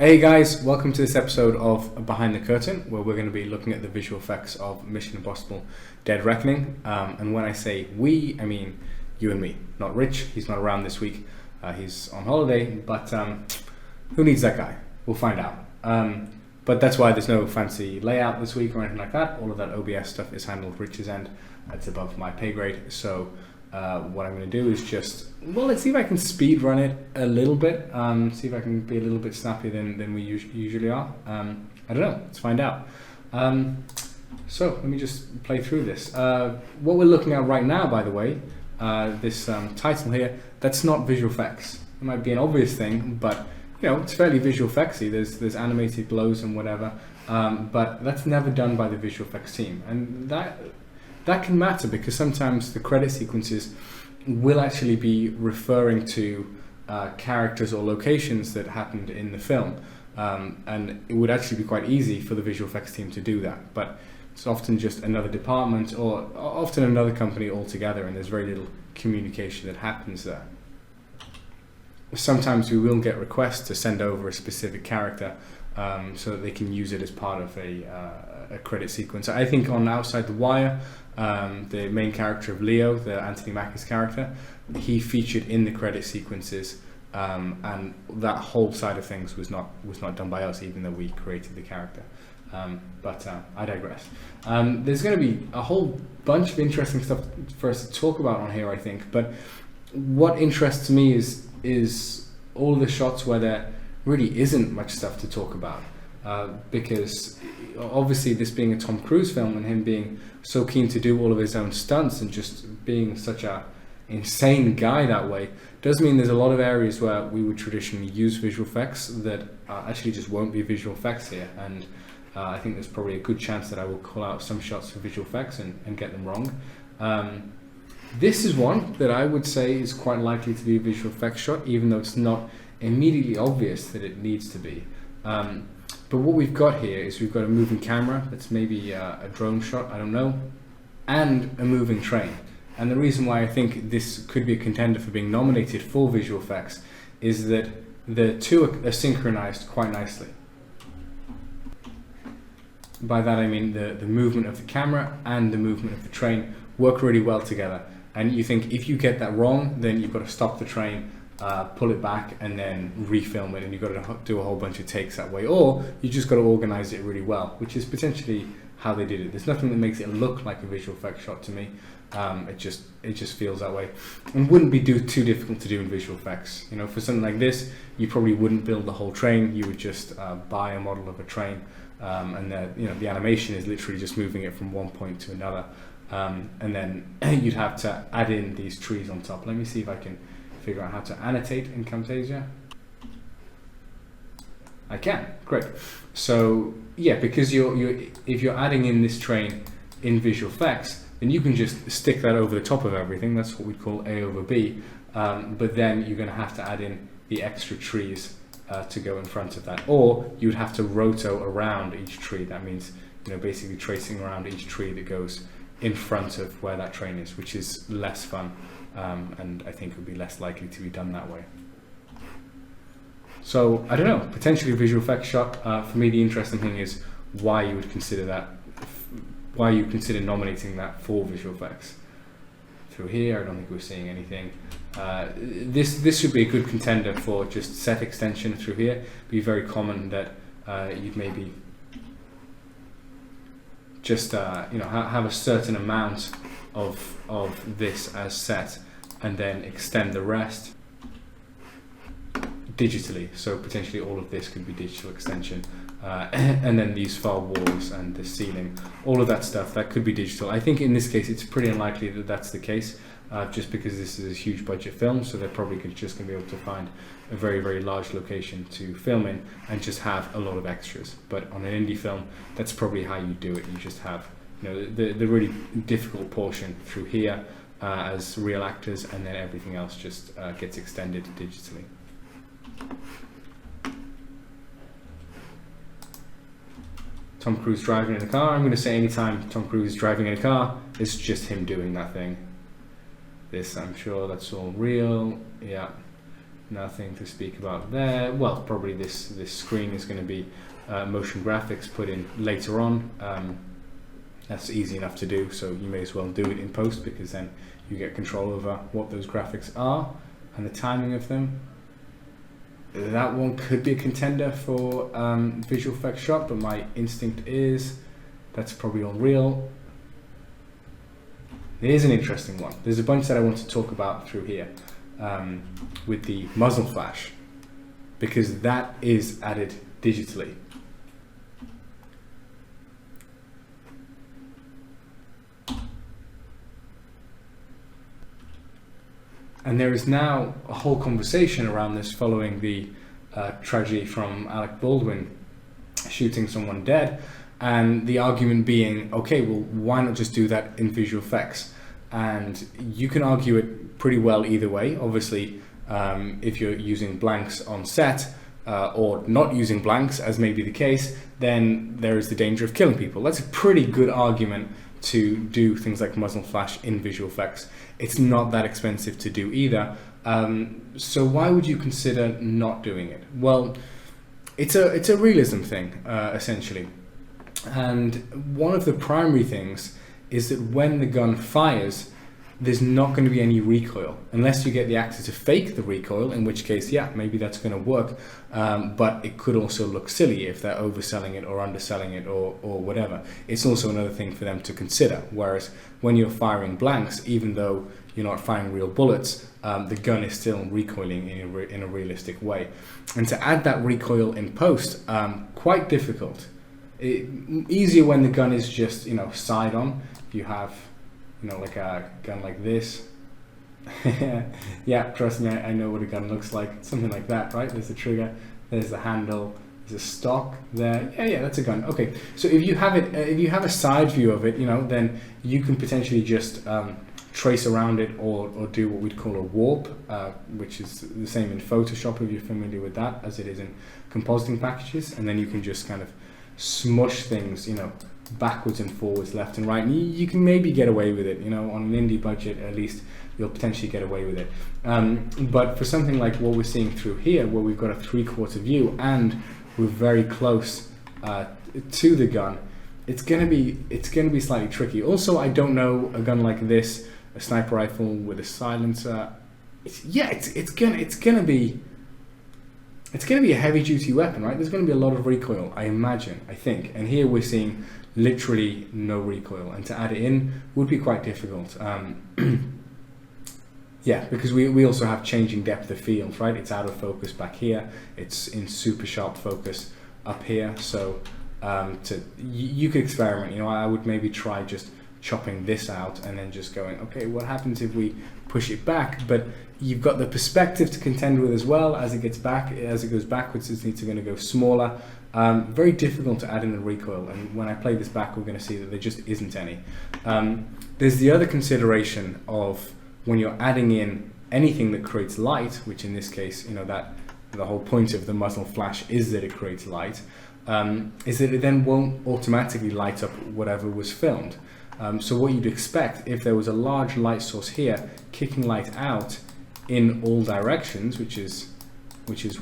Hey guys, welcome to this episode of Behind the Curtain, where we're going to be looking at the visual effects of Mission Impossible Dead Reckoning. And when I say we, I mean you and me, not Rich. He's not around this week. He's on holiday, but who needs that guy? We'll find out. But that's why there's no fancy layout this week or anything like that. All of that OBS stuff is handled Rich's end. It's above my pay grade. So what I'm going to do is let's see if I can speed run it a little bit. See if I can be a little bit snappier than we usually are. I don't know. Let's find out. So let me just play through this. What we're looking at right now, by the way, this title here, that's not visual effects. It might be an obvious thing, but it's fairly visual effectsy. There's animated glows and whatever, but that's never done by the visual effects team, and that can matter because sometimes the credit sequences will actually be referring to characters or locations that happened in the film, and it would actually be quite easy for the visual effects team to do that, but it's often just another department or often another company altogether, and there's very little communication that happens there. Sometimes we will get requests to send over a specific character so that they can use it as part of a credit sequence. I think on Outside the Wire, the main character of Leo, the Anthony Mackie's character, he featured in the credit sequences, and that whole side of things was not done by us, even though we created the character. But I digress. There's going to be a whole bunch of interesting stuff for us to talk about on here, I think. But what interests me is all the shots where there really isn't much stuff to talk about, because obviously this being a Tom Cruise film and him being so keen to do all of his own stunts and just being such a insane guy that way does mean there's a lot of areas where we would traditionally use visual effects that actually just won't be visual effects here, and I think there's probably a good chance that I will call out some shots for visual effects and get them wrong. This is one that I would say is quite likely to be a visual effects shot, even though it's not immediately obvious that it needs to be. But what we've got here is we've got a moving camera that's maybe a drone shot, I don't know, and a moving train. And the reason why I think this could be a contender for being nominated for visual effects is that the two are synchronized quite nicely. By that I mean the movement of the camera and the movement of the train work really well together. And you think if you get that wrong, then you've got to stop the train, pull it back, and then refilm it, and you've got to do a whole bunch of takes that way. Or you just got to organize it really well, which is potentially how they did it. There's nothing that makes it look like a visual effects shot to me. It just feels that way, and wouldn't be too difficult to do in visual effects. For something like this, you probably wouldn't build the whole train. You would just buy a model of a train, and the animation is literally just moving it from one point to another. And then you'd have to add in these trees on top. Let me see if I can figure out how to annotate in Camtasia. I can, great. So yeah, because if you're adding in this train in visual effects, then you can just stick that over the top of everything. That's what we call A over B. But then you're going to have to add in the extra trees to go in front of that, or you'd have to roto around each tree. That means basically tracing around each tree that goes in front of where that train is, which is less fun, and I think would be less likely to be done that way. So I don't know, potentially a visual effects shot. For me, the interesting thing is why you would consider that, why you consider nominating that for visual effects. Through here, I don't think we're seeing anything. This should be a good contender for just set extension through here. It'd be very common that you'd maybe just have a certain amount of this as set, and then extend the rest digitally. So potentially all of this could be digital extension, and then these far walls and the ceiling, all of that stuff that could be digital. I think in this case it's pretty unlikely that that's the case, just because this is a huge budget film, so they're probably just going to be able to find a very, very large location to film in and just have a lot of extras. But on an indie film, that's probably how you do it. You just have the really difficult portion through here as real actors, and then everything else just gets extended digitally. Tom Cruise driving in a car. I'm going to say anytime Tom Cruise is driving in a car, it's just him doing that thing. This, I'm sure that's all real. Yeah. Nothing to speak about there. Well, probably this screen is going to be motion graphics put in later on. That's easy enough to do, so you may as well do it in post, because then you get control over what those graphics are and the timing of them. That one could be a contender for visual effects shot, but my instinct is that's probably all real. Here's an interesting one. There's a bunch that I want to talk about through here with the muzzle flash, because that is added digitally. And there is now a whole conversation around this following the tragedy from Alec Baldwin shooting someone dead, and the argument being, okay, well, why not just do that in visual effects? And you can argue it pretty well either way. Obviously, if you're using blanks on set or not using blanks, as may be the case, then there is the danger of killing people. That's a pretty good argument to do things like muzzle flash in visual effects. It's not that expensive to do either. So why would you consider not doing it? Well, it's a realism thing, essentially. And one of the primary things is that when the gun fires, there's not going to be any recoil, unless you get the actor to fake the recoil, in which case, yeah, maybe that's going to work. But it could also look silly if they're overselling it or underselling it or whatever. It's also another thing for them to consider. Whereas when you're firing blanks, even though you're not firing real bullets, the gun is still recoiling in a realistic way. And to add that recoil in post, quite difficult. Easier when the gun is just, side on. If you have, like a gun like this. Yeah, trust me, I know what a gun looks like. Something like that, right? There's the trigger, there's the handle, there's a stock there. Yeah, that's a gun. Okay, so if you have it, if you have a side view of it, then you can potentially just trace around it or do what we'd call a warp, which is the same in Photoshop if you're familiar with that, as it is in compositing packages, and then you can just kind of smush things, backwards and forwards, left and right, and you can maybe get away with it. On an indie budget, at least you'll potentially get away with it. But for something like what we're seeing through here, where we've got a 3/4 view and we're very close to the gun, it's gonna be slightly tricky. Also, I don't know a gun like this, a sniper rifle with a silencer. It's gonna be a heavy duty weapon, right? There's gonna be a lot of recoil, I imagine, I think. And here we're seeing literally no recoil, and to add it in would be quite difficult. Yeah, because we also have changing depth of field, right? It's out of focus back here, it's in super sharp focus up here. So you could experiment. I would maybe try just chopping this out and then just going, okay, what happens if we push it back? But you've got the perspective to contend with as well. As it goes backwards, it's going to go smaller. Very difficult to add in the recoil, and when I play this back, we're going to see that there just isn't any. There's the other consideration of when you're adding in anything that creates light, which in this case, that the whole point of the muzzle flash is that it creates light, is that it then won't automatically light up whatever was filmed. So what you'd expect, if there was a large light source here kicking light out in all directions, which is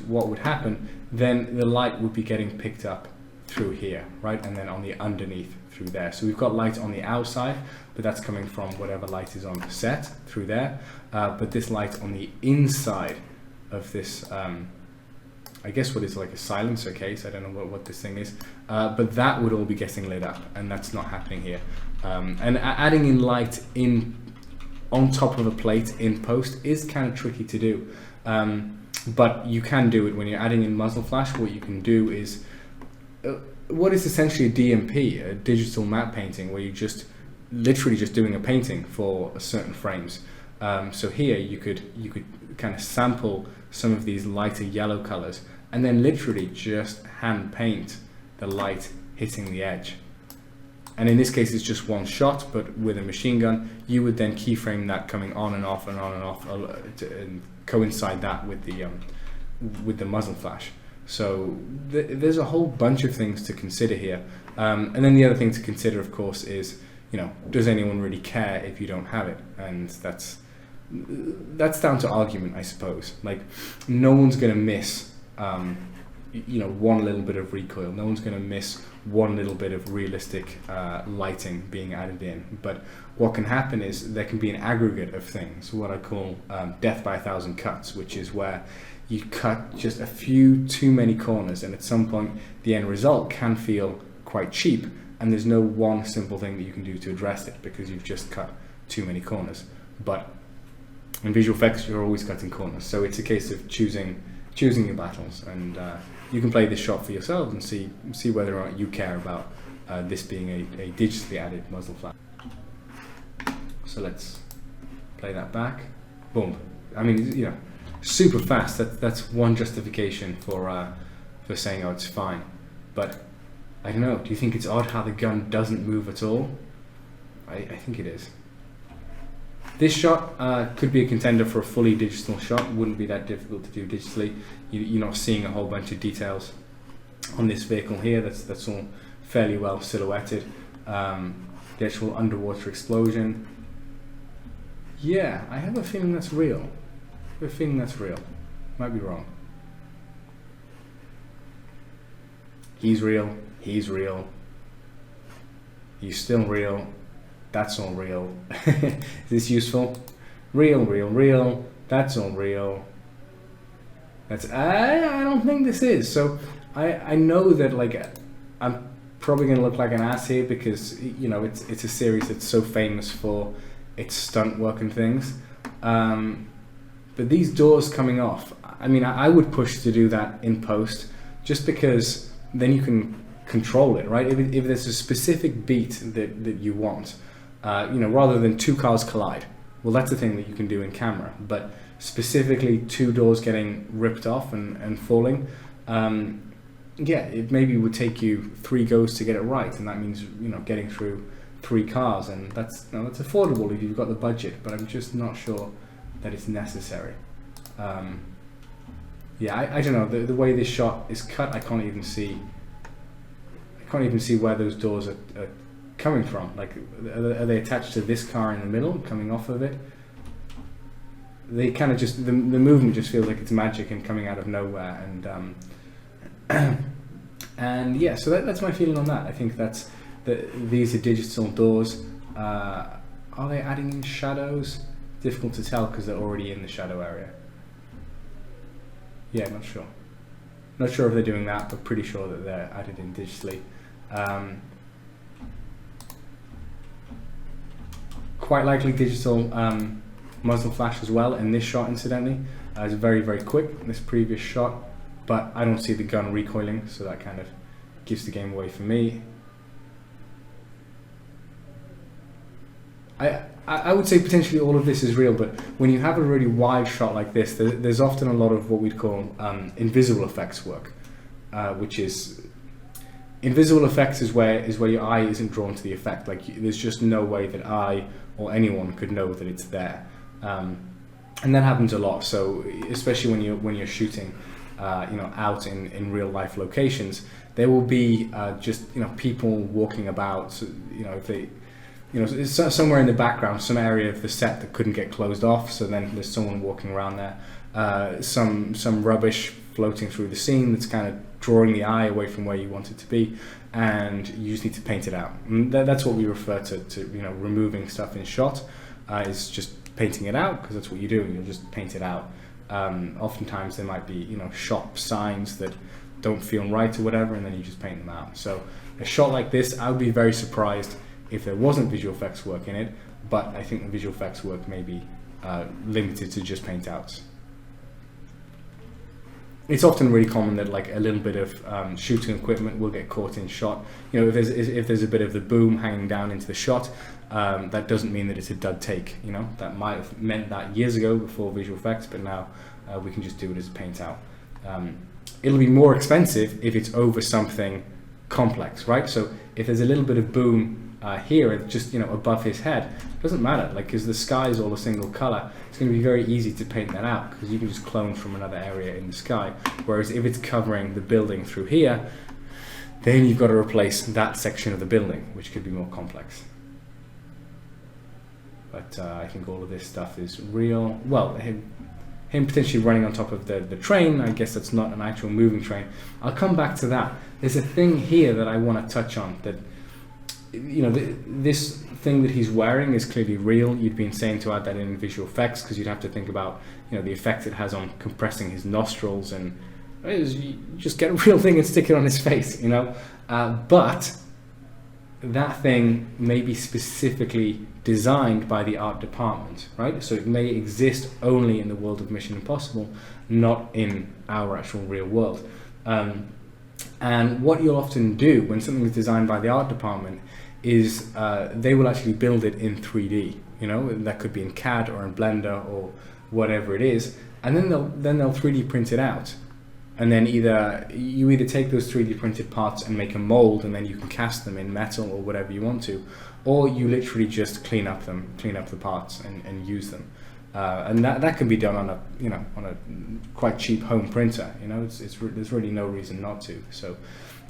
what would happen, then the light would be getting picked up through here, right? And then on the underneath through there. So we've got light on the outside, but that's coming from whatever light is on the set through there. But this light on the inside of this, I guess what is like a silencer case, I don't know what this thing is, but that would all be getting lit up, and that's not happening here. And adding in light on top of a plate in post is kind of tricky to do. But you can do it when you're adding in muzzle flash. What you can do is what is essentially a DMP, a digital matte painting, where you just literally just doing a painting for certain frames. So here you could kind of sample some of these lighter yellow colors and then literally just hand paint the light hitting the edge. And in this case, it's just one shot, but with a machine gun, you would then keyframe that coming on and off and on and off, and coincide that with the muzzle flash. So there's a whole bunch of things to consider here. And then the other thing to consider, of course, is, does anyone really care if you don't have it? And that's that's down to argument, I suppose. Like, no one's going to miss, one little bit of recoil. No one's going to miss one little bit of realistic lighting being added in. But what can happen is there can be an aggregate of things, what I call death by 1,000 cuts, which is where you cut just a few too many corners, and at some point the end result can feel quite cheap, and there's no one simple thing that you can do to address it because you've just cut too many corners. But in visual effects, you're always cutting corners, so it's a case of choosing your battles, and you can play this shot for yourselves and see whether or not you care about this being a digitally added muzzle flash. So let's play that back. Boom. I mean, super fast. That's one justification for saying, oh, it's fine. But I don't know. Do you think it's odd how the gun doesn't move at all? I think it is. This shot could be a contender for a fully digital shot. Wouldn't be that difficult to do digitally. You're not seeing a whole bunch of details on this vehicle here. That's all fairly well silhouetted. The actual underwater explosion. Yeah, I have a feeling that's real. Might be wrong. He's real. He's real. He's still real. That's all real. Is this useful? Real, real, real. That's all real. I don't think this is. So I know that, like, I'm probably going to look like an ass here because it's a series that's so famous for its stunt work and things. But these doors coming off, I mean, I would push to do that in post, just because then you can control it, right? If there's a specific beat that you want, rather than two cars collide, well, that's the thing that you can do in camera. But specifically two doors getting ripped off and falling, it maybe would take you 3 goes to get it right, and that means getting through 3 cars, and that's affordable if you've got the budget. But I'm just not sure that it's necessary. I don't know, the way this shot is cut, I can't even see where those doors are coming from. Like, are they attached to this car in the middle, coming off of it? They kind of just, the movement just feels like it's magic and coming out of nowhere, and yeah, so that's my feeling on that. I think these are digital doors. Are they adding in shadows? Difficult to tell because they're already in the shadow area. Yeah, not sure. Not sure if they're doing that, but pretty sure that they're added in digitally. Quite likely digital muzzle flash as well in this shot, incidentally. It's very, very quick, this previous shot, but I don't see the gun recoiling, so that kind of gives the game away for me. I would say potentially all of this is real, but when you have a really wide shot like this, there's often a lot of what we'd call invisible effects work, which is, invisible effects is where your eye isn't drawn to the effect. Like, there's just no way that I or anyone could know that it's there, and that happens a lot. So especially when you're shooting, out in real life locations, there will be just people walking about. If they somewhere in the background, some area of the set that couldn't get closed off, so then there's someone walking around there. Some rubbish floating through the scene that's kind of drawing the eye away from where you want it to be, and you just need to paint it out. And that's what we refer to removing stuff in shot, is just painting it out, because that's what you do. You'll just paint it out. Oftentimes there might be shop signs that don't feel right or whatever, and then you just paint them out. So a shot like this, I would be very surprised if there wasn't visual effects work in it, but I think the visual effects work may be limited to just paint outs. It's often really common that like a little bit of shooting equipment will get caught in shot. If there's a bit of the boom hanging down into the shot, that doesn't mean that it's a dud take. That might have meant that years ago before visual effects, but now we can just do it as a paint out. It'll be more expensive if it's over something complex, right? So if there's a little bit of boom here, just above his head, it doesn't matter, like, because the sky is all a single color. It's going to be very easy to paint that out because you can just clone from another area in the sky. Whereas if it's covering the building through here, then you've got to replace that section of the building, which could be more complex. but I think all of this stuff is real. Well, him potentially running on top of the train, I guess that's not an actual moving train. I'll come back to that. There's a thing here that I want to touch on, that, you know, this thing that he's wearing is clearly real. You'd be insane to add that in visual effects, because you'd have to think about, you know, the effect it has on compressing his nostrils, and you just get a real thing and stick it on his face, you know. But that thing may be specifically designed by the art department, right? So it may exist only in the world of Mission Impossible, not in our actual real world. And what you'll often do when something is designed by the art department is they will actually build it in 3D. You know, that could be in CAD or in Blender or whatever it is, and then they'll 3D print it out. And then you either take those 3D printed parts and make a mold, and then you can cast them in metal or whatever you want to, or you literally just clean up the parts and use them. And that can be done on a quite cheap home printer. You know, there's really no reason not to. So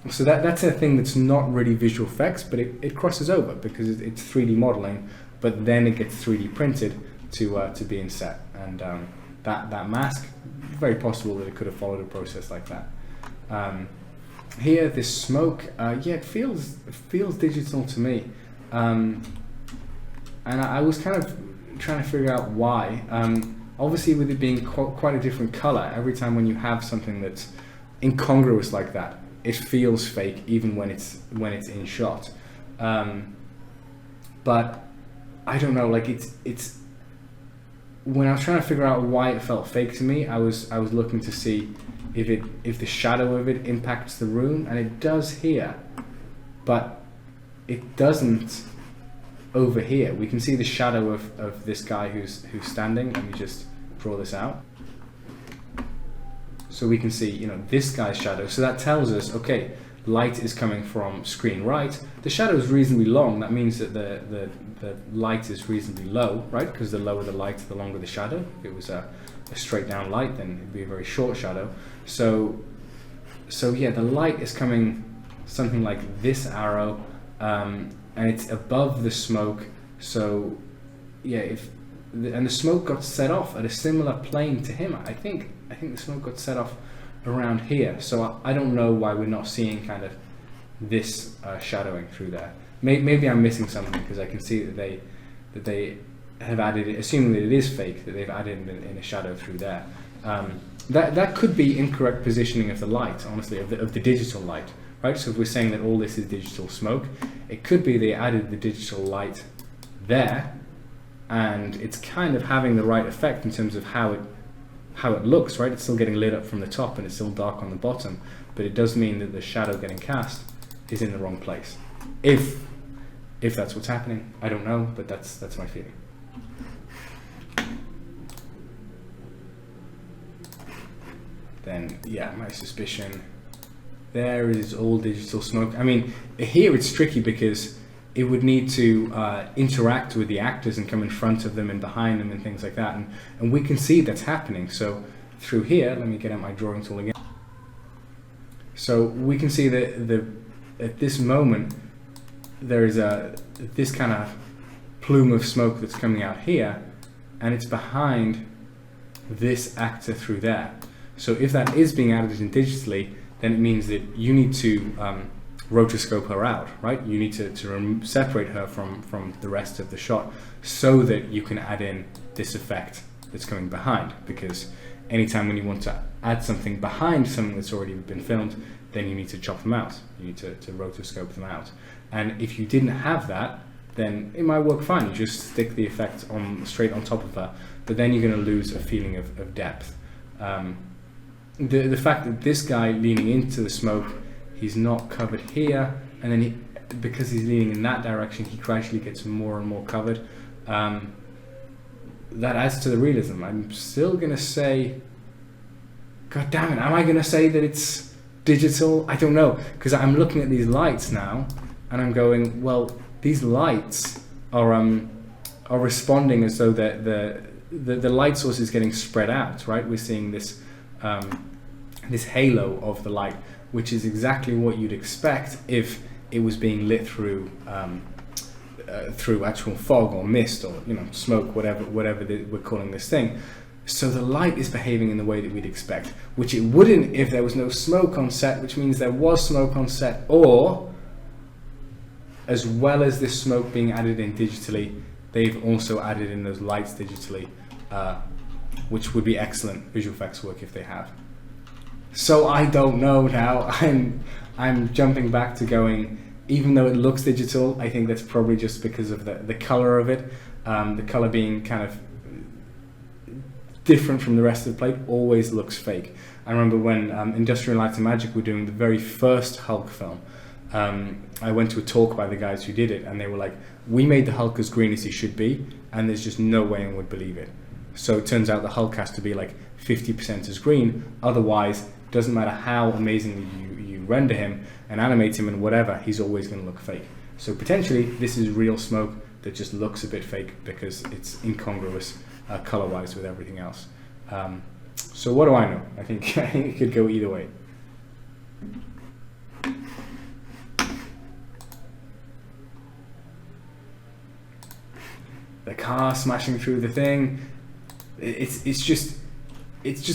that's a thing that's not really visual effects, but it crosses over because it's 3D modeling, but then it gets 3D printed to be in set. And that mask, very possible that it could have followed a process like that. Here, this smoke, it feels digital to me, and I was kind of trying to figure out why. Obviously, with it being quite a different color, every time when you have something that's incongruous like that, it feels fake, even when it's in shot. But I don't know, like it's. When I was trying to figure out why it felt fake to me, I was looking to see if the shadow of it impacts the room, and it does here, but it doesn't over here. We can see the shadow of this guy who's standing. Let me just draw this out. So we can see, you know, this guy's shadow. So that tells us, okay, light is coming from screen right. The shadow is reasonably long. That means that the light is reasonably low, right? Because the lower the light, the longer the shadow. If it was a straight down light, then it'd be a very short shadow. So yeah, the light is coming something like this arrow, and it's above the smoke. So yeah, and the smoke got set off at a similar plane to him. I think the smoke got set off around here. So I don't know why we're not seeing kind of this shadowing through there. Maybe I'm missing something, because I can see that they have added it, assuming that it is fake, that they've added in a shadow through there. That could be incorrect positioning of the light, honestly, of the digital light, right? So if we're saying that all this is digital smoke, it could be they added the digital light there, and it's kind of having the right effect in terms of how it looks, right? It's still getting lit up from the top and it's still dark on the bottom, but it does mean that the shadow getting cast is in the wrong place. If that's what's happening, I don't know, but that's my feeling. Then yeah, my suspicion there is all digital smoke. I mean, here it's tricky because it would need to interact with the actors and come in front of them and behind them and things like that, and we can see that's happening. So through here, let me get out my drawing tool again. So we can see that at this moment there is this kind of plume of smoke that's coming out here, and it's behind this actor through there. So if that is being added in digitally, then it means that you need to rotoscope her out, right? You need to separate her from the rest of the shot so that you can add in this effect that's coming behind, because anytime when you want to add something behind something that's already been filmed, then you need to chop them out. You need to rotoscope them out. And if you didn't have that, then it might work fine. You just stick the effect straight on top of her, but then you're going to lose a feeling of depth. The fact that this guy leaning into the smoke, he's not covered here, and then because he's leaning in that direction, he gradually gets more and more covered. That adds to the realism. I'm still going to say, God damn it, am I going to say that it's digital? I don't know, because I'm looking at these lights now, and I'm going, well, these lights are responding as though the light source is getting spread out, right? We're seeing this this halo of the light, which is exactly what you'd expect if it was being lit through through actual fog or mist or smoke, whatever we're calling this thing. So the light is behaving in the way that we'd expect, which it wouldn't if there was no smoke on set, which means there was smoke on set, or as well as this smoke being added in digitally, they've also added in those lights digitally, which would be excellent visual effects work if they have. So I don't know now. I'm jumping back to going, even though it looks digital, I think that's probably just because of the color of it. The color being kind of different from the rest of the plate always looks fake. I remember when Industrial Light and Magic were doing the very first Hulk film, I went to a talk by the guys who did it, and they were like, we made the Hulk as green as he should be, and there's just no way anyone would believe it. So it turns out the Hulk has to be like 50% as green, otherwise doesn't matter how amazingly you render him and animate him and whatever, he's always going to look fake. So potentially this is real smoke that just looks a bit fake because it's incongruous color-wise with everything else. So what do I know? I think it could go either way. The car smashing through the thing, it's just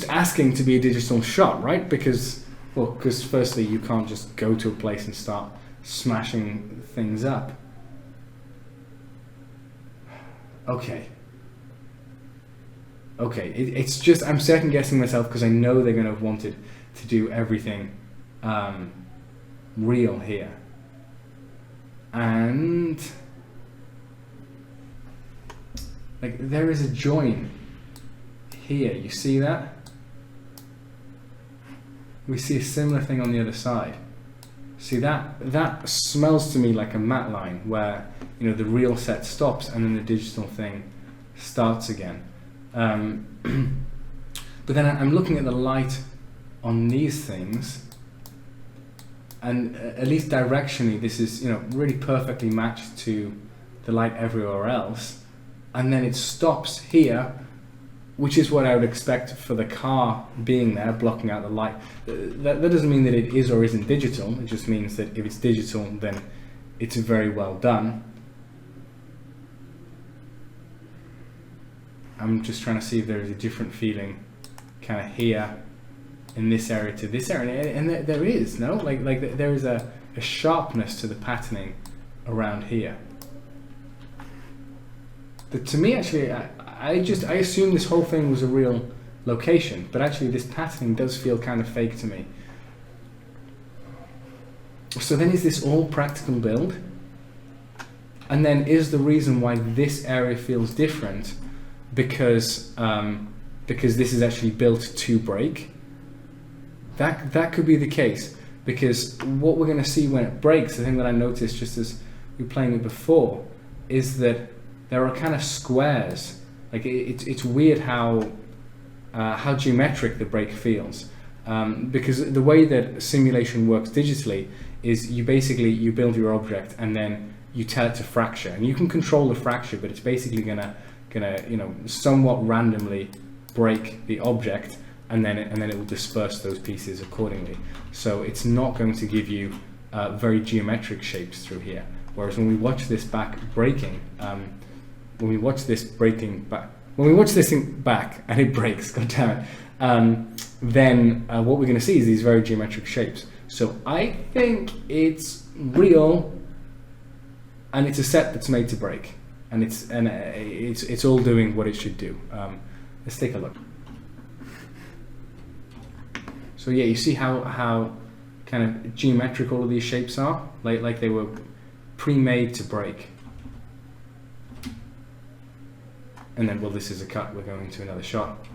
asking to be a digital shot, right? Because firstly you can't just go to a place and start smashing things up. Okay, it's just, I'm second guessing myself because I know they're going to have wanted to do everything real here. And like there is a join here, you see that? We see a similar thing on the other side. See that smells to me like a matte line where the real set stops and then the digital thing starts again. But then I'm looking at the light on these things, and at least directionally this is really perfectly matched to the light everywhere else, and then it stops here, which is what I would expect for the car being there blocking out the light. That doesn't mean that it is or isn't digital, it just means that if it's digital then it's very well done. I'm just trying to see if there is a different feeling kind of here in this area to this area, and there is, no? Like there is a sharpness to the patterning around here. But to me actually, I assume this whole thing was a real location, but actually this patterning does feel kind of fake to me. So then is this all practical build? And then is the reason why this area feels different because this is actually built to break? That could be the case, because what we're going to see when it breaks, the thing that I noticed just as we were playing it before, is that there are kind of squares. Like it's weird how geometric the break feels, because the way that simulation works digitally is you build your object and then you tell it to fracture, and you can control the fracture, but it's basically gonna somewhat randomly break the object, and then it will disperse those pieces accordingly. So it's not going to give you very geometric shapes through here. Whereas when we watch this back breaking, when we watch this thing back and it breaks, god damn it, then what we're going to see is these very geometric shapes. So I think it's real, and it's a set that's made to break, and it's all doing what it should do. Let's take a look. So yeah, you see how kind of geometric all of these shapes are, like they were pre-made to break. And then, well, this is a cut. We're going to another shot,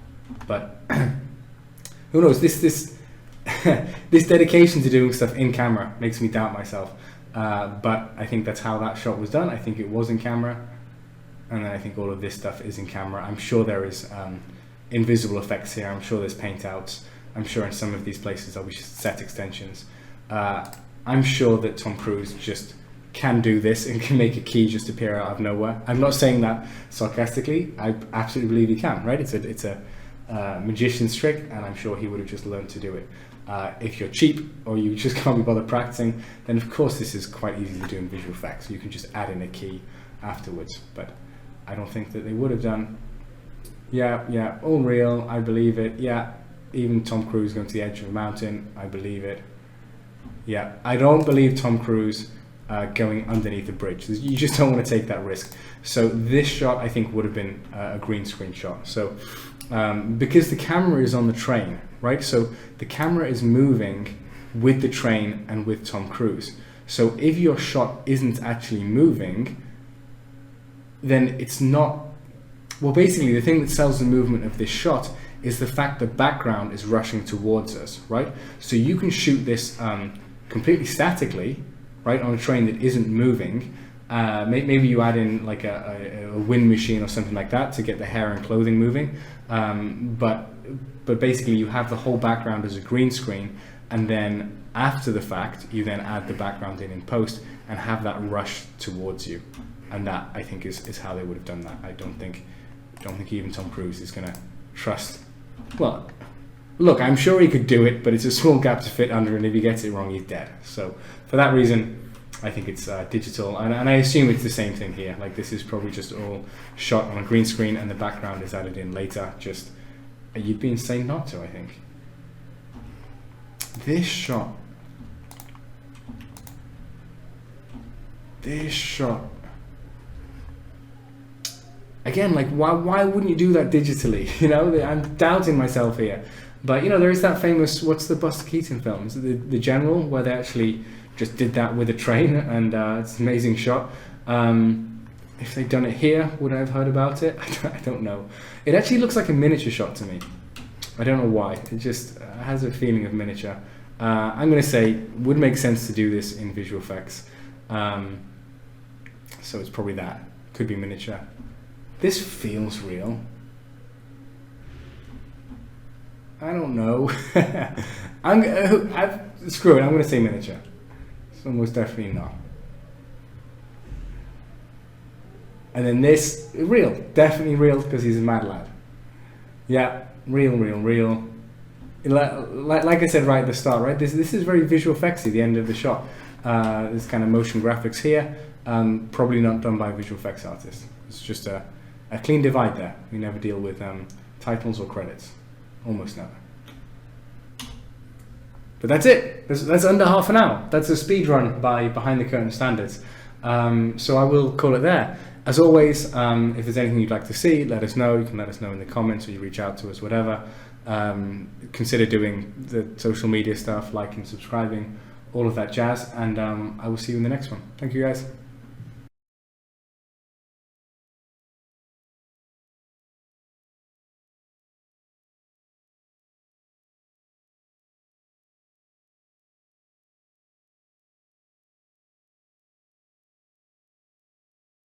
but who knows? This dedication to doing stuff in camera makes me doubt myself. But I think that's how that shot was done. I think it was in camera, and then I think all of this stuff is in camera. I'm sure there is invisible effects here. I'm sure there's paint outs. I'm sure in some of these places there'll be set extensions. I'm sure that Tom Cruise just can do this and can make a key just appear out of nowhere. I'm not saying that sarcastically. I absolutely believe he can, right? It's a magician's trick, and I'm sure he would have just learned to do it. If you're cheap or you just can't be bothered practicing, then of course this is quite easy to do in visual effects. You can just add in a key afterwards, but I don't think that they would have done. Yeah, all real, I believe it. Yeah, even Tom Cruise going to the edge of a mountain, I believe it. Yeah, I don't believe Tom Cruise going underneath a bridge. You just don't want to take that risk. So this shot, I think, would have been a green screen shot. So because the camera is on the train, right? So the camera is moving with the train and with Tom Cruise. So if your shot isn't actually moving, then it's not. Well, basically, the thing that sells the movement of this shot is the fact the background is rushing towards us, right? So you can shoot this completely statically, right, on a train that isn't moving. Maybe you add in like a wind machine or something like that to get the hair and clothing moving. But basically, you have the whole background as a green screen, and then after the fact, you then add the background in post and have that rush towards you. And that, I think, is how they would have done that. I don't think even Tom Cruise is going to trust. Well, look, I'm sure he could do it, but it's a small gap to fit under, and if he gets it wrong, he's dead. So for that reason, I think it's digital, and I assume it's the same thing here. Like, this is probably just all shot on a green screen, and the background is added in later. Just, you'd be insane not to, I think. This shot. Again, like, why wouldn't you do that digitally? You know, I'm doubting myself here. But, you know, there is that famous, what's the Buster Keaton film? Is it the General, where they actually just did that with a train, and it's an amazing shot. If they'd done it here, would I have heard about it? I don't know. It actually looks like a miniature shot to me. I don't know why. It just has a feeling of miniature. I'm going to say, would make sense to do this in visual effects. So it's probably that. Could be miniature. This feels real. I don't know. Screw it, I'm going to say miniature. So most definitely not. And then this, real. Definitely real, because he's a mad lad. Yeah, real. Like I said right at the start, right? This is very visual effectsy, the end of the shot. This kind of motion graphics here, probably not done by a visual effects artist. It's just a clean divide there. We never deal with titles or credits. Almost never. But that's it. That's under half an hour. That's a speed run by behind the curtain standards. So I will call it there. As always, if there's anything you'd like to see, let us know. You can let us know in the comments, or you reach out to us, whatever. Consider doing the social media stuff, liking, subscribing, all of that jazz. And I will see you in the next one. Thank you, guys.